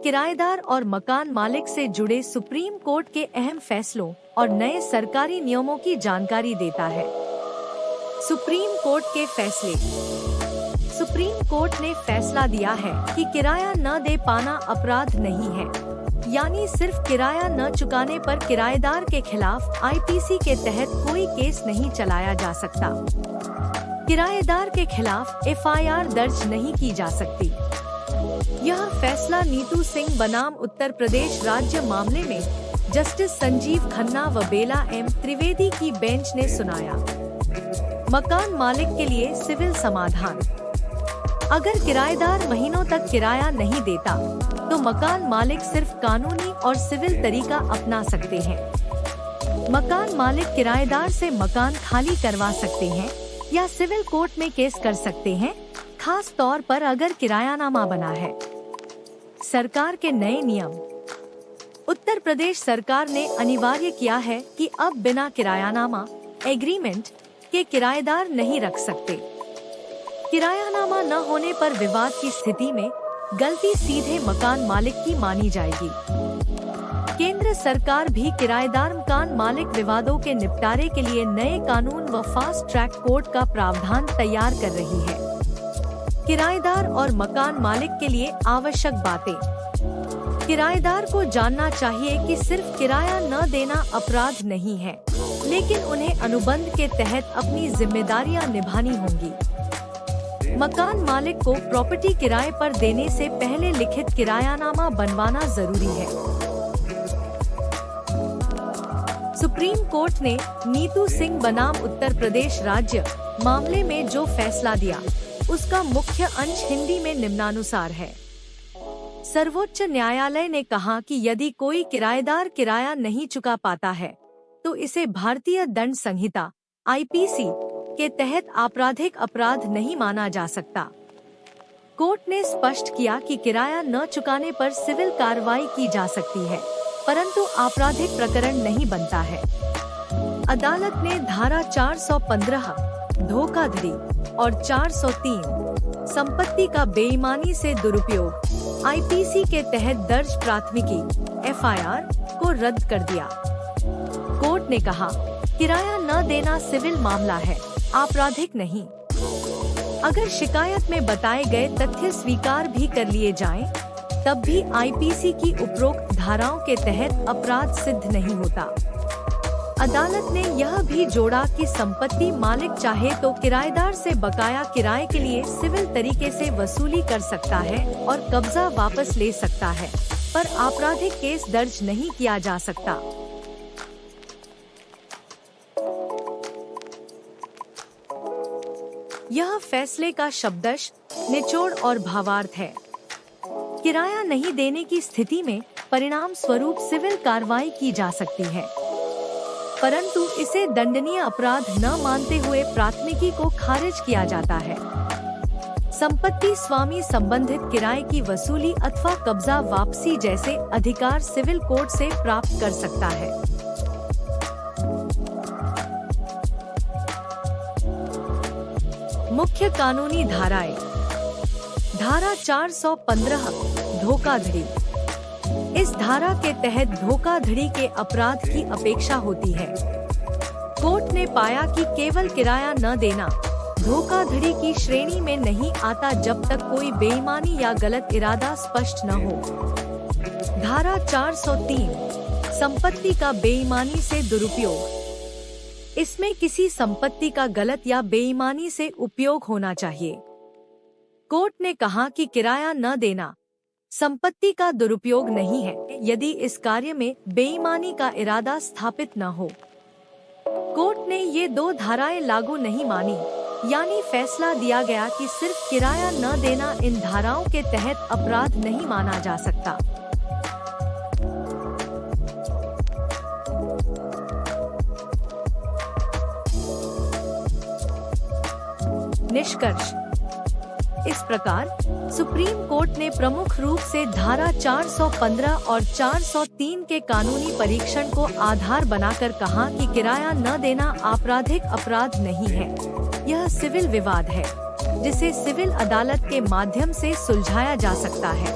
किराएदार और मकान मालिक से जुड़े सुप्रीम कोर्ट के अहम फैसलों और नए सरकारी नियमों की जानकारी देता है। सुप्रीम कोर्ट के फैसले। सुप्रीम कोर्ट ने फैसला दिया है कि किराया न दे पाना अपराध नहीं है, यानी सिर्फ किराया न चुकाने पर किराएदार के खिलाफ आईपीसी के तहत कोई केस नहीं चलाया जा सकता। किराएदार के खिलाफ एफआईआर दर्ज नहीं की जा सकती। यह फैसला नीतू सिंह बनाम उत्तर प्रदेश राज्य मामले में जस्टिस संजीव खन्ना व बेला एम त्रिवेदी की बेंच ने सुनाया। मकान मालिक के लिए सिविल समाधान। अगर किराएदार महीनों तक किराया नहीं देता तो मकान मालिक सिर्फ कानूनी और सिविल तरीका अपना सकते हैं। मकान मालिक किराएदार से मकान खाली करवा सकते हैं या सिविल कोर्ट में केस कर सकते हैं, खास तौर पर अगर किरायानामा बना है। सरकार के नए नियम। उत्तर प्रदेश सरकार ने अनिवार्य किया है कि अब बिना किरायानामा एग्रीमेंट के किराएदार नहीं रख सकते। किरायानामा न होने पर विवाद की स्थिति में गलती सीधे मकान मालिक की मानी जाएगी। केंद्र सरकार भी किराएदार मकान मालिक विवादों के निपटारे के लिए नए कानून व फास्ट ट्रैक कोर्ट का प्रावधान तैयार कर रही है। किराएदार और मकान मालिक के लिए आवश्यक बातें। किराएदार को जानना चाहिए कि सिर्फ किराया न देना अपराध नहीं है, लेकिन उन्हें अनुबंध के तहत अपनी जिम्मेदारियां निभानी होंगी। मकान मालिक को प्रॉपर्टी किराए पर देने से पहले लिखित किरायानामा बनवाना जरूरी है। सुप्रीम कोर्ट ने नीतू सिंह बनाम उत्तर प्रदेश राज्य मामले में जो फैसला दिया, उसका मुख्य अंश हिंदी में निम्नानुसार है। सर्वोच्च न्यायालय ने कहा कि यदि कोई किराएदार किराया नहीं चुका पाता है तो इसे भारतीय दंड संहिता आईपीसी के तहत आपराधिक अपराध नहीं माना जा सकता। कोर्ट ने स्पष्ट किया कि किराया न चुकाने पर सिविल कार्रवाई की जा सकती है, परंतु आपराधिक प्रकरण नहीं बनता है। अदालत ने धारा 415 धोखाधड़ी और 403 संपत्ति का बेईमानी से दुरुपयोग आईपीसी के तहत दर्ज प्राथमिकी एफआईआर को रद्द कर दिया। कोर्ट ने कहा, किराया न देना सिविल मामला है, आपराधिक नहीं। अगर शिकायत में बताए गए तथ्य स्वीकार भी कर लिए जाएं, तब भी आईपीसी की उपरोक्त धाराओं के तहत अपराध सिद्ध नहीं होता। अदालत ने यह भी जोड़ा कि संपत्ति मालिक चाहे तो किराएदार से बकाया किराए के लिए सिविल तरीके से वसूली कर सकता है और कब्जा वापस ले सकता है, पर आपराधिक केस दर्ज नहीं किया जा सकता। यह फैसले का शब्दश निचोड़ और भावार्थ है। किराया नहीं देने की स्थिति में परिणाम स्वरूप सिविल कार्रवाई की जा सकती है, परंतु इसे दंडनीय अपराध न मानते हुए प्राथमिकी को खारिज किया जाता है। संपत्ति स्वामी संबंधित किराए की वसूली अथवा कब्जा वापसी जैसे अधिकार सिविल कोर्ट से प्राप्त कर सकता है। मुख्य कानूनी धाराएं। धारा 415 धोखाधड़ी। इस धारा के तहत धोखाधड़ी के अपराध की अपेक्षा होती है। कोर्ट ने पाया कि केवल किराया न देना धोखाधड़ी की श्रेणी में नहीं आता जब तक कोई बेईमानी या गलत इरादा स्पष्ट न हो। धारा 403 संपत्ति का बेईमानी से दुरुपयोग। इसमें किसी संपत्ति का गलत या बेईमानी से उपयोग होना चाहिए। कोर्ट ने कहा कि किराया न देना संपत्ति का दुरुपयोग नहीं है यदि इस कार्य में बेईमानी का इरादा स्थापित न हो। कोर्ट ने ये दो धाराएं लागू नहीं मानी, यानी फैसला दिया गया कि सिर्फ किराया न देना इन धाराओं के तहत अपराध नहीं माना जा सकता। निष्कर्ष। इस प्रकार सुप्रीम कोर्ट ने प्रमुख रूप से धारा 415 और 403 के कानूनी परीक्षण को आधार बनाकर कहा कि किराया न देना आपराधिक अपराध नहीं है। यह सिविल विवाद है जिसे सिविल अदालत के माध्यम से सुलझाया जा सकता है।